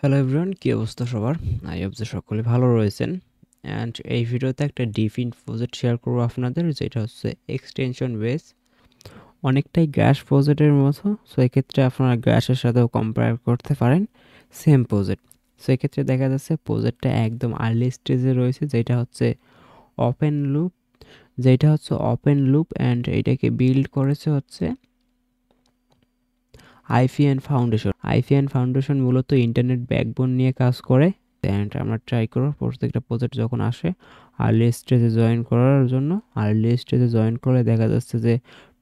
Hello everyone, কি অবস্থা সবার? আই হোপ যে সকলে ভালো রয়েছেন। অ্যান্ড এই ভিডিওতে একটা ডিফিন প্রজেক্ট শেয়ার করবো আপনাদের, যেটা হচ্ছে এক্সটেনশন বেস, অনেকটাই গ্যাস প্রজেক্টের মতো। সো এক্ষেত্রে আপনারা গ্যাসের সাথেও কম্পেয়ার করতে পারেন, সেম প্রজেক্ট। সো এক্ষেত্রে দেখা যাচ্ছে প্রজেক্টটা একদম আর্লি স্টেজে রয়েছে, যেটা হচ্ছে ওপেন লুপ অ্যান্ড এটাকে বিল্ড করেছে হচ্ছে আইফিএন ফাউন্ডেশন মূলত ইন্টারনেট ব্যাকবোন নিয়ে কাজ করে। অ্যান্ড আমরা ট্রাই করব প্রত্যেকটা প্রজেক্ট যখন আসে আর্লি স্টেজে জয়েন করার জন্য। আর্লি স্টেজে জয়েন করলে দেখা যাচ্ছে যে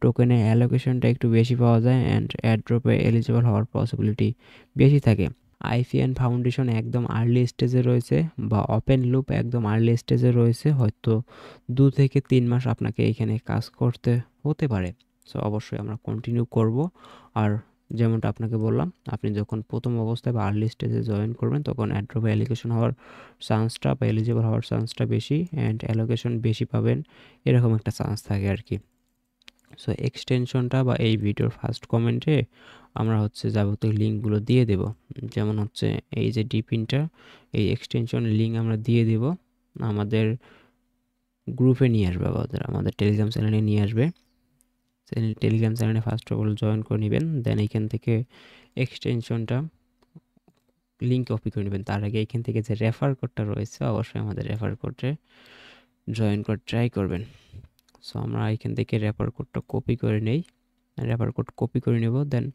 টোকেনের অ্যালোকেশনটা একটু বেশি পাওয়া যায় অ্যান্ড অ্যাড্রপে এলিজিবল হওয়ার পসিবিলিটি বেশি থাকে। আইফিএন ফাউন্ডেশন একদম আর্লি স্টেজে রয়েছে, বা ওপেন লুপ একদম আর্লি স্টেজে রয়েছে, হয়তো 2 থেকে 3 মাস আপনাকে এখানে কাজ করতে হতে পারে। সো অবশ্যই আমরা কন্টিনিউ করব। আর যেমনটা আপনাকে বললাম, আপনি যখন প্রথম অবস্থায় বা আর্লি স্টেজে জয়েন করবেন তখন অ্যাড্রপে অ্যালোকেশন হওয়ার চান্সটা বা এলিজিবল হওয়ার চান্সটা বেশি, অ্যান্ড অ্যালোকেশন বেশি পাবেন, এরকম একটা চান্স থাকে আর কি। সো এক্সটেনশনটা বা এই ভিডিওর ফার্স্ট কমেন্টে আমরা হচ্ছে যাবতীয় লিঙ্কগুলো দিয়ে দেব। যেমন হচ্ছে এই যে ডিপিনটা, এই এক্সটেনশনের লিঙ্ক আমরা দিয়ে দেব, আমাদের গ্রুপে নিয়ে আসবে, আমাদের টেলিগ্রাম চ্যানেলে নিয়ে আসবে। টেলিগ্রাম চ্যানেলে ফার্স্ট অফ অল জয়েন করে নেবেন, দেন এইখান থেকে এক্সটেনশনটা লিঙ্ক কপি করে নেবেন। তার আগে এখান থেকে যে রেফার কোডটা রয়েছে অবশ্যই আমাদের রেফার কোডে জয়েন করে ট্রাই করবেন। সো আমরা এখান থেকে রেফার কোডটা কপি করে নেই, রেফার কোড কপি করে নেব, দেন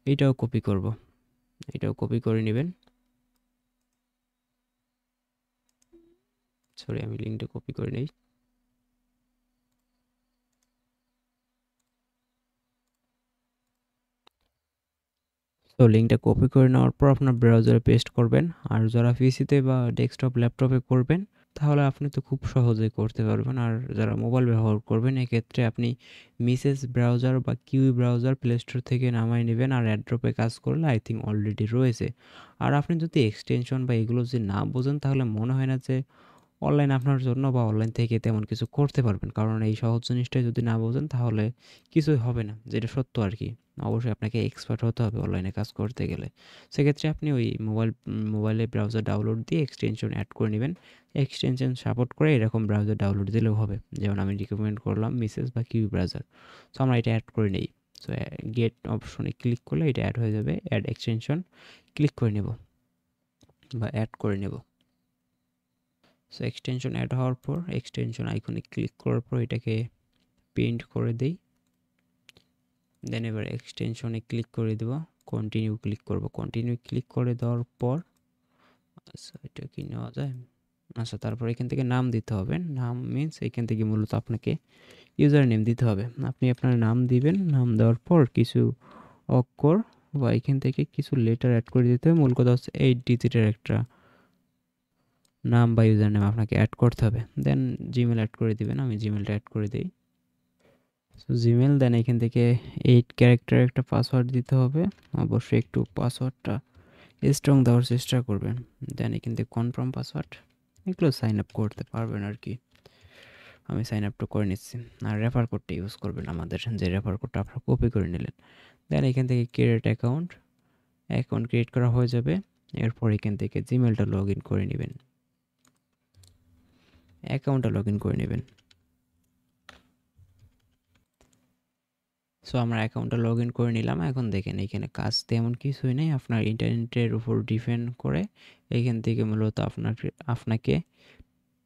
এইটাও কপি করব, এটাও কপি করে নেবেন। সরি, আমি লিঙ্কটা কপি করে নেই। তো লিঙ্কটা কপি করে নেওয়ার পর আপনার ব্রাউজারে পেস্ট করবেন। আর যারা পিসিতে বা ডেস্কটপ ল্যাপটপে করবেন তাহলে আপনি তো খুব সহজেই করতে পারবেন। আর যারা মোবাইল ব্যবহার করবেন এক্ষেত্রে আপনি মিসেস ব্রাউজার বা কিউই ব্রাউজার প্লে স্টোর থেকে নামাই নেবেন। আর অ্যাড্রপে কাজ করলে আই থিঙ্ক অলরেডি রয়েছে। আর আপনি যদি এক্সটেনশন বা এগুলো যদি না বোঝেন তাহলে মনে হয় না যে অনলাইন আপনার জন্য বা অনলাইন থেকে তেমন কিছু করতে পারবেন, কারণ এই সহজ জিনিসটা যদি না বোঝেন তাহলে কিছুই হবে না, যেটা সত্য আর কি। অবশ্যই আপনাকে এক্সপার্ট হতে হবে অনলাইনে কাজ করতে গেলে। সেক্ষেত্রে আপনি ওই মোবাইলে ব্রাউজার ডাউনলোড দিয়ে এক্সটেনশন অ্যাড করে নেবেন। এক্সটেনশন সাপোর্ট করে এরকম ব্রাউজার ডাউনলোড দিলেও হবে, যেমন আমি রিকমেন্ড করলাম মিসেস বা কিউ ব্রাউজার। সো আমরা এটা অ্যাড করে নেই। সো গেট অপশনে ক্লিক করলে এটা অ্যাড হয়ে যাবে। অ্যাড এক্সটেনশন ক্লিক করে নেব বা অ্যাড করে নেব। সো এক্সটেনশন অ্যাড হওয়ার পর এক্সটেনশন আইকনে ক্লিক করার পর এটাকে প্রিন্ট করে দেই। দেন এবার এক্সটেনশনে ক্লিক করে দেব, কন্টিনিউ ক্লিক করব। কন্টিনিউ ক্লিক করে দেওয়ার পর আচ্ছা এটা কি নেওয়া যায়? আচ্ছা, তারপর এখান থেকে নাম দিতে হবে। নাম মিন্স এখান থেকে মূলত আপনাকে ইউজার নেম দিতে হবে। আপনি আপনার নাম দিবেন, নাম দেওয়ার পর কিছু অক্ষর বা এখান থেকে কিছু লেটার অ্যাড করে দিতে হবে। মূল কথা হচ্ছে 8 ডিজিটের একটা নাম বা ইউজার নেম আপনাকে অ্যাড করতে হবে। দেন জিমেল অ্যাড করে দিবেন, আমি জিমেলটা অ্যাড করে দিই। সো জিমেল, দেন এখান থেকে 8 ক্যারেক্টার একটা পাসওয়ার্ড দিতে হবে। অবশ্যই একটু পাসওয়ার্ডটা স্ট্রং দেওয়ার চেষ্টা করবেন। দেন এখান থেকে কনফার্ম পাসওয়ার্ড, এগুলো সাইন আপ করতে পারবেন আর কি। আমি সাইন আপটা করে নিচ্ছি। আর রেফার কোডটা ইউজ করবেন, আমাদের যে রেফার কোডটা আপনারা কপি করে নিলেন। দেন এখান থেকে ক্রিয়েট অ্যাকাউন্ট, অ্যাকাউন্ট ক্রিয়েট করা হয়ে যাবে। এরপর এখান থেকে জিমেলটা লগ ইন করে নেবেন, অ্যাকাউন্টটা লগ ইন করে নেবেন। সো আমরা অ্যাকাউন্টটা লগ ইন করে নিলাম। এখন দেখেন এখানে কাজ তেমন কিছুই নেই, আপনার ইন্টারনেটের উপর ডিপেন্ড করে। এইখান থেকে মূলত আপনাকে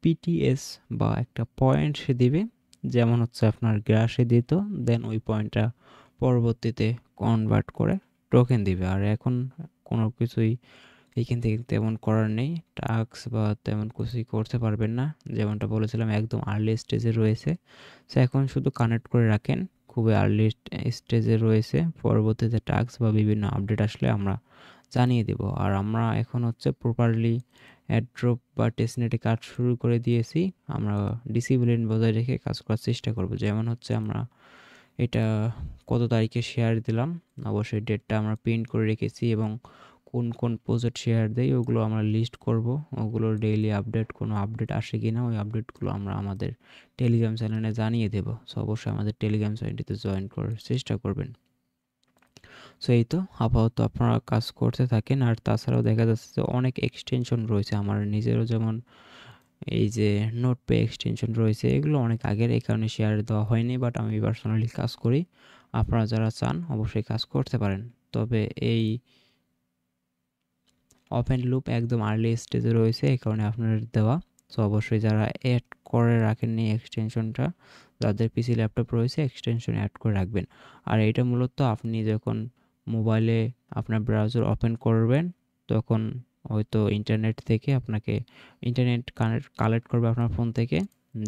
পিটিএস বা একটা পয়েন্ট সে দিবে, যেমন হচ্ছে আপনার গ্রাসে দিত, দেন ওই পয়েন্টটা পরবর্তীতে কনভার্ট করে টোকেন দিবে। আর এখন কোনো কিছুই এইখান থেকে তেমন করার নেই, টাস্ক বা তেমন কিছুই করতে পারবেন না। যেমনটা বলেছিলাম একদম আর্লি স্টেজে রয়েছে। সো এখন শুধু কানেক্ট করে রাখেন, খুবই আর্লি স্টেজে রয়েছে। পরবর্তীতে টাস্ক বা বিভিন্ন আপডেট আসলে আমরা জানিয়ে দেব। আর আমরা এখন হচ্ছে প্রপারলি অ্যাড্রপ বা টেস্টনেটে কাজ শুরু করে দিয়েছি। আমরা ডিসিপ্লিন বজায় রেখে কাজ করার চেষ্টা করব। যেমন হচ্ছে আমরা এটা কত তারিখে শেয়ার দিলাম, অবশ্যই ডেটটা আমরা প্রিন্ট করে রেখেছি, এবং কোন কোন প্রজেক্ট শেয়ার দেয় ওগুলো আমরা লিস্ট করব। ওগুলোর ডেইলি আপডেট, কোনো আপডেট আসে কি না ওই আপডেটগুলো আমরা আমাদের টেলিগ্রাম চ্যানেলে জানিয়ে দেব। সো অবশ্যই আমাদের টেলিগ্রাম চ্যানেলটিতে জয়েন করার চেষ্টা করবেন। সো এই তো আপাতত আপনারা কাজ করতে থাকেন। আর তাছাড়াও দেখা যাচ্ছে যে অনেক এক্সটেনশন রয়েছে আমার নিজেরও, যেমন এই যে নোটপ্যাড এক্সটেনশন রয়েছে, এগুলো অনেক আগের, এই কারণে শেয়ার দেওয়া হয়নি, বাট আমি পার্সোনালি কাজ করি। আপনারা যারা চান অবশ্যই কাজ করতে পারেন। তবে এই ওপেন লুপ একদম আর্লি স্টেজে রয়েছে, এই কারণে আপনার দেওয়া। সো অবশ্যই যারা অ্যাড করে রাখেননি এক্সটেনশনটা, যাদের পিসি ল্যাপটপ রয়েছে এক্সটেনশন অ্যাড করে রাখবেন। আর এটা মূলত আপনি যখন মোবাইলে আপনার ব্রাউজার ওপেন করবেন, তখন হয়তো ইন্টারনেট থেকে আপনাকে ইন্টারনেট কালেক্ট করবে আপনার ফোন থেকে,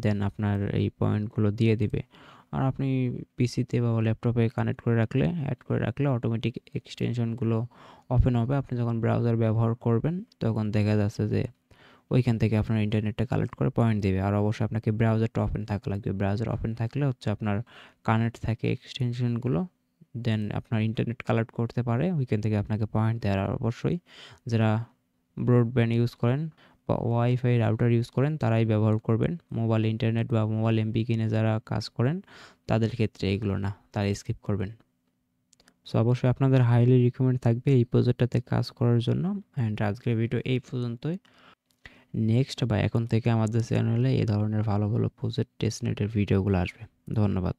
দেন আপনার এই পয়েন্টগুলো দিয়ে দিবে। আর আপনি পিসিতে বা ল্যাপটপে কানেক্ট করে রাখলে, অ্যাড করে রাখলে অটোমেটিক এক্সটেনশনগুলো ওপেন হবে। আপনি যখন ব্রাউজার ব্যবহার করবেন তখন দেখা যাচ্ছে যে ওইখান থেকে আপনার ইন্টারনেটটা কালেক্ট করে পয়েন্ট দেবে। আর অবশ্যই আপনাকে ব্রাউজারটা ওপেন থাকা লাগবে। ব্রাউজার ওপেন থাকলে হচ্ছে আপনার কানেক্ট থাকে এক্সটেনশনগুলো, দেন আপনার ইন্টারনেট কালেক্ট করতে পারে, ওইখান থেকে আপনাকে পয়েন্ট দেয়। আর অবশ্যই যারা ব্রডব্যান্ড ইউজ করেন বা ওয়াইফাই রাউটার ইউজ করেন তারাই ব্যবহার করবেন। মোবাইল ইন্টারনেট বা মোবাইল এমবি কিনে যারা কাজ করেন তাদের ক্ষেত্রে এগুলো না, তারা স্কিপ করবেন। সো অবশ্যই আপনাদের হাইলি রিকমেন্ড থাকবে এই প্রজেক্টটাতে কাজ করার জন্য। অ্যান্ড আজকের ভিডিও এই পর্যন্তই। নেক্সট বা এখন থেকে আমাদের চ্যানেলে এ ধরনের ভালো ভালো প্রজেক্ট টেস্টনেটের ভিডিওগুলো আসবে। ধন্যবাদ।